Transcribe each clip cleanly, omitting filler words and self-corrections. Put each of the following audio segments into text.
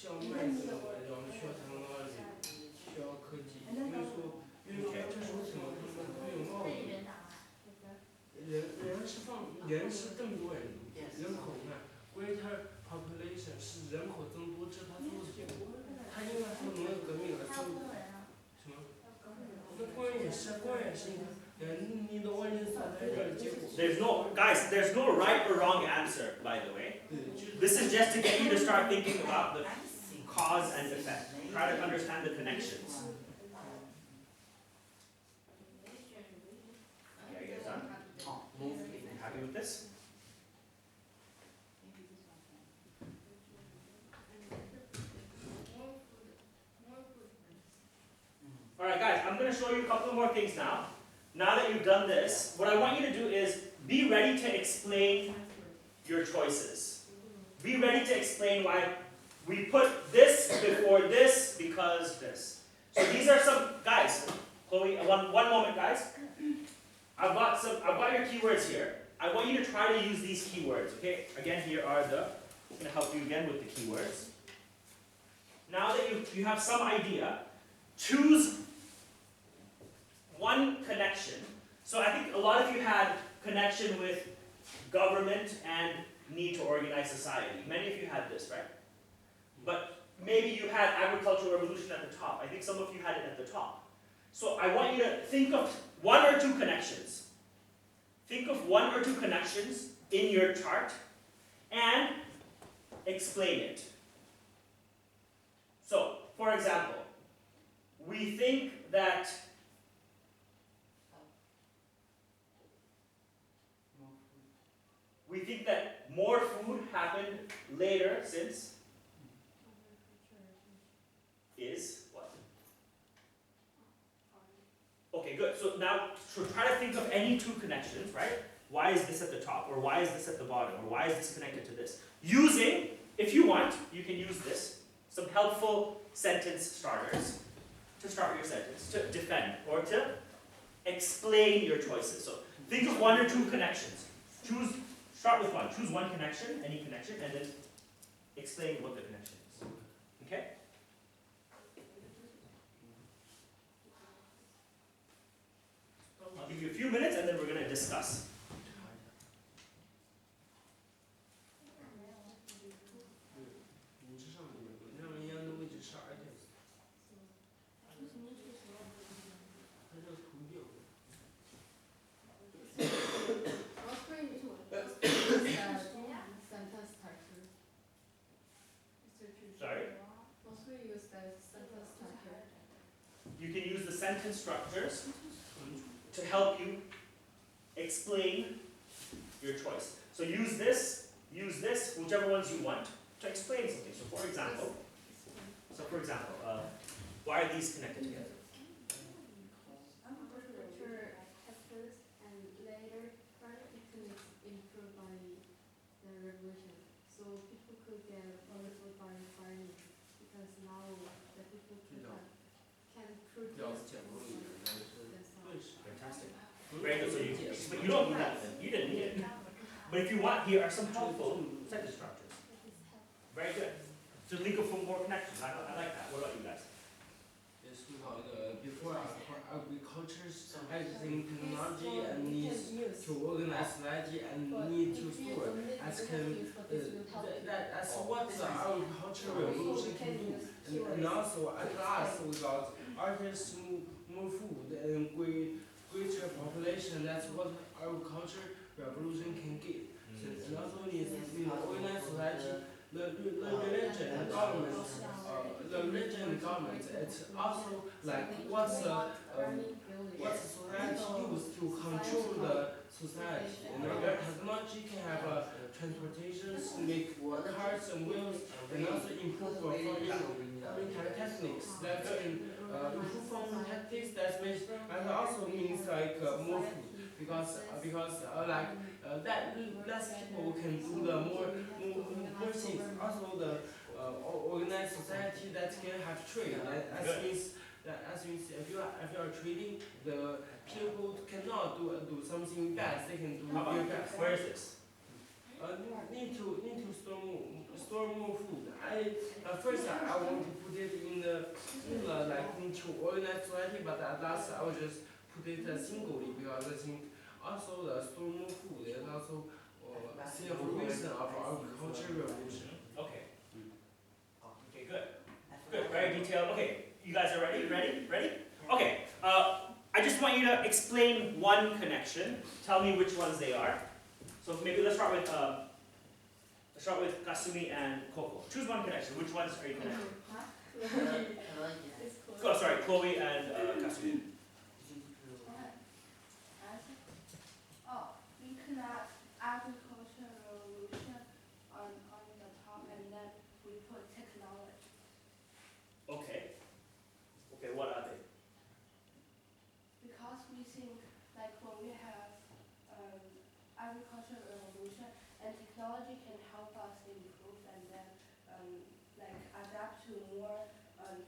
需要麦子，然后需要 technology，需要科技。因为说这是为什么他们会有贸易？人是更多人，人口你看 greater population 是人口增多，这是他做的结果。他因为他农业革命了，就什么？那官也是你看。你的万人所在这结果。There's no right or wrong answer, by the way. This is just to get you to start thinking about the cause and effect. Try to understand the connections. Okay, are you guys done? Happy with this? Alright guys, I'm going to show you a couple more things now. Now that you've done this, what I want you to do is be ready to explain your choices. Be ready to explain why we put this before this because this. So these are some, guys, Chloe, one moment guys. I've got your keywords here. I want you to try to use these keywords, okay? Again, here are I'm going to help you again with the keywords. Now that you have some idea, choose one connection. So I think a lot of you had connection with government and need to organize society. Many of you had this, right? But maybe you had agricultural revolution at the top. I think some of you had it at the top. So I want you to think of one or two connections. Think of one or two connections in your chart and explain it. So, for example, we think that more food happened later since is what? Okay, good. So now try to think of any two connections, right? Why is this at the top? Or why is this at the bottom? Or why is this connected to this? Using, if you want, you can use this. Some helpful sentence starters to start your sentence, to defend, or to explain your choices. So think of one or two connections. Start with one. Choose one connection, any connection, and then explain what the connection is. Okay? I'll give you a few minutes and then we're going to discuss. You can use the sentence structures to help you explain your choice. So use this, whichever ones you want, to explain something. So for example, why are these connected together? Agriculture at first and later economics improved by the revolution. So people could get wonderful by farming because now the people can produce themselves. Fantastic. Very good. So but you don't need that then. You didn't need it. But if you want, here are some helpful sentence structures. Very good. To link up for more connections. I like that. What about you guys? Yes, before agriculture, everything technology and needs to organize society and need to store. That's what the agricultural revolution can do. And also at last we got artists, more food and greater population. That's what agriculture revolution can give. And also needs organize society. The religion and government, it's also like what's society used to control the society. Technology can have transportations, make cars and wheels, and also improve farming techniques. That can improve farming tactics. That also means like more food because that less people can do the more things. Also the organized society that can have trade. That means if you are trading, the people cannot do something bad. They can do their best. Where is this? need to store more food. First I want to put it in the like into organized society, but at last I will just put it singly because I think also the store more food is also self reason of agricultural revolution. Okay. Okay, good. Good, very detailed. Okay, you guys are ready? Ready? Okay, I just want you to explain one connection. Tell me which ones they are. So maybe let's start with Kasumi and Coco. Choose one connection. Which ones are you connecting? Oh, sorry, Chloe and Kasumi. We connect agricultural revolution on the top, and then we put technology. Okay. Okay, what are they? Because we think like when we have agricultural revolution and technology can help us improve and then like adapt to more,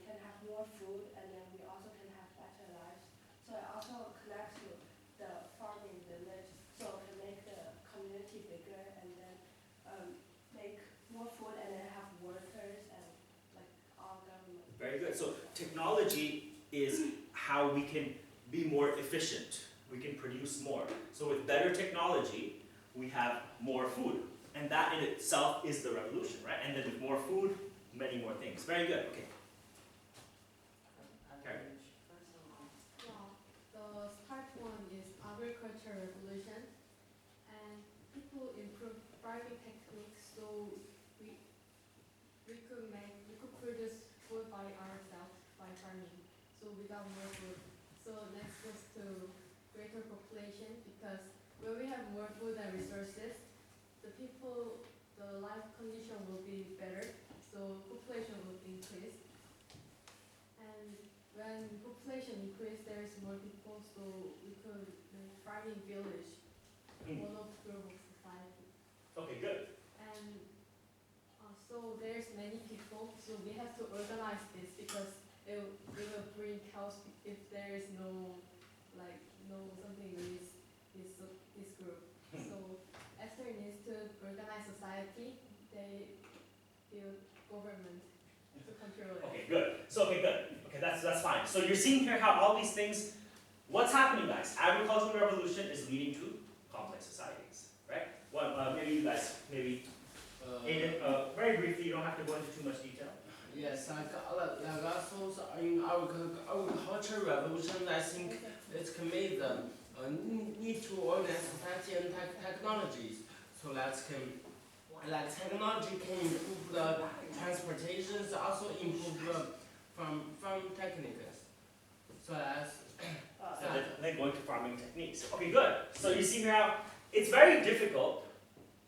can have more food, and then we also can have better lives. So it also connects to the farming village, so it can make the community bigger and then make more food and then have workers and like all government. Very good. So technology is how we can be more efficient. We can produce more. So with better technology, we have more food. And that in itself is the revolution, right? And then with more food, many more things. Very good. Okay. Karen. The start one is agriculture revolution, and people improve farming techniques so we could produce food by ourselves by farming, so we got more food. So next goes to greater population, because when we have more food and resources, the life condition will be better, so population will increase. And when population increase, there is more people, so we could make farming village one of global society. Okay, good. And so there's many people, so we have to organize this because it will bring chaos if there is no something with this group. So after it needs to organize society, they build government to control it. Okay, good. So okay, good. Okay, that's fine. So you're seeing here how all these things, what's happening, guys? Agricultural revolution is leading to complex societies, right? Well, maybe you guys, Aiden, very briefly, you don't have to go into too much detail. Yes, also in agricultural revolution, I think it can make the need to organize society and technologies. So that technology can improve the transportations, also improve the farm techniques. So that's And then going to farming techniques. Okay, good. So you see now, it's very difficult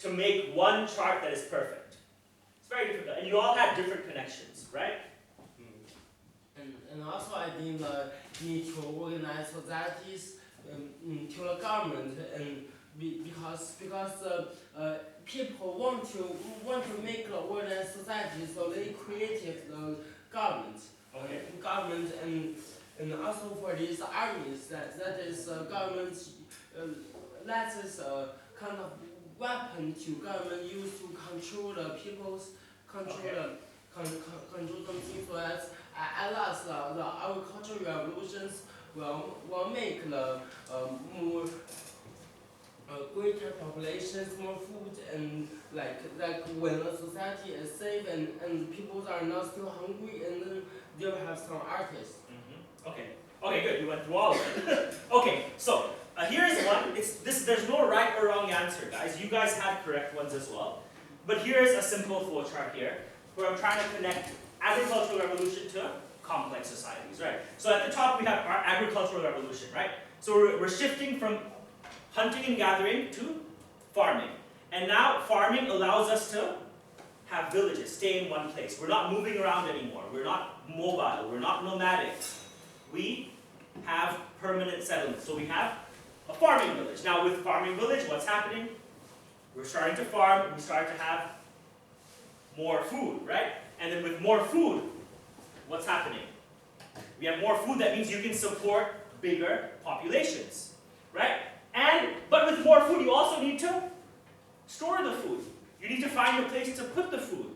to make one chart that is perfect. It's very difficult, and you all had different connections, right? And also I think need to organize societies to the government, and because people want to make a organized society, so they created the government. Okay. Government and also for these armies that is government that is a kind of weapon to government use to control the people's control something, so that at last the agricultural revolutions will make the more greater populations, more food, and like when the society is safe and people are not still hungry, and then they'll have some artists. Okay. Okay, good. You went through all of it. Okay, so here's one. There's no right or wrong answer, guys. You guys had correct ones as well. But here's a simple flow chart here, where I'm trying to connect agricultural revolution to complex societies, right? So at the top we have our agricultural revolution, right? So we're shifting from hunting and gathering to farming. And now farming allows us to have villages, stay in one place. We're not moving around anymore. We're not mobile. We're not nomadic. We have permanent settlements. So we have a farming village. Now with farming village, what's happening? We're starting to farm. We start to have more food, right? And then with more food, what's happening? We have more food. That means you can support bigger populations, right? But with more food, you also need to store the food. You need to find a place to put the food,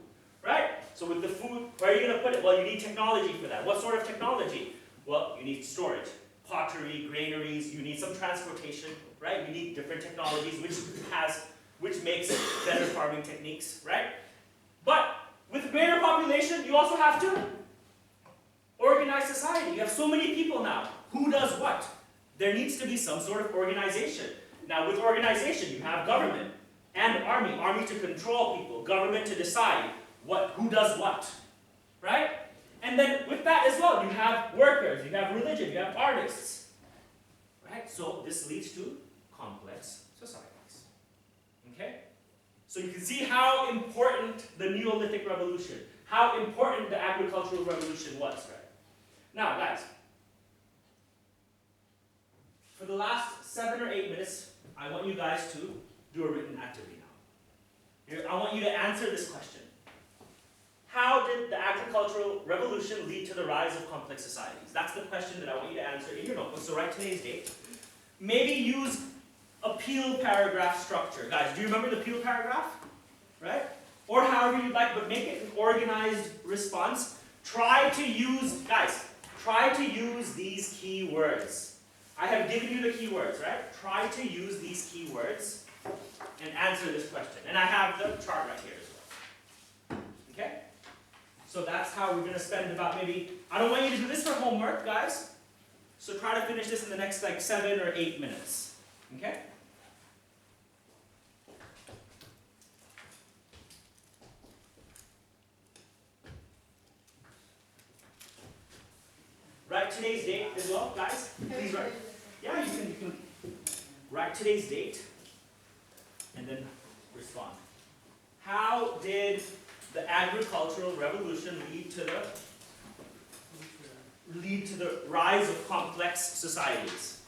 right? So with the food, where are you going to put it? Well, you need technology for that. What sort of technology? Well, you need storage, pottery, granaries, you need some transportation, right? You need different technologies which makes better farming techniques, right? But with greater population, you also have to organize society. You have so many people now. Who does what? There needs to be some sort of organization. Now with organization, you have government and army. Army to control people, government to decide who does what, right? And then with that as well, you have workers, you have religion, you have artists, right? So this leads to complex societies, okay? So you can see how important the Neolithic Revolution, how important the agricultural revolution was, right? Now, guys, for the last 7 or 8 minutes, I want you guys to do a written activity now. Here, I want you to answer this question. How did the agricultural revolution lead to the rise of complex societies? That's the question that I want you to answer in your notebook. So write today's date. Maybe use a peel paragraph structure. Guys, do you remember the peel paragraph? Right? Or however you like, but make it an organized response. Try to use these key words. I have given you the key words, right? Try to use these key words and answer this question. And I have the chart right here as well. Okay? So that's how we're going to spend about maybe, I don't want you to do this for homework, guys. So try to finish this in the next like 7 or 8 minutes. Okay? Write today's date as well, guys. Please write. Yeah, you can write today's date and then respond. How did the agricultural revolution lead to the rise of complex societies?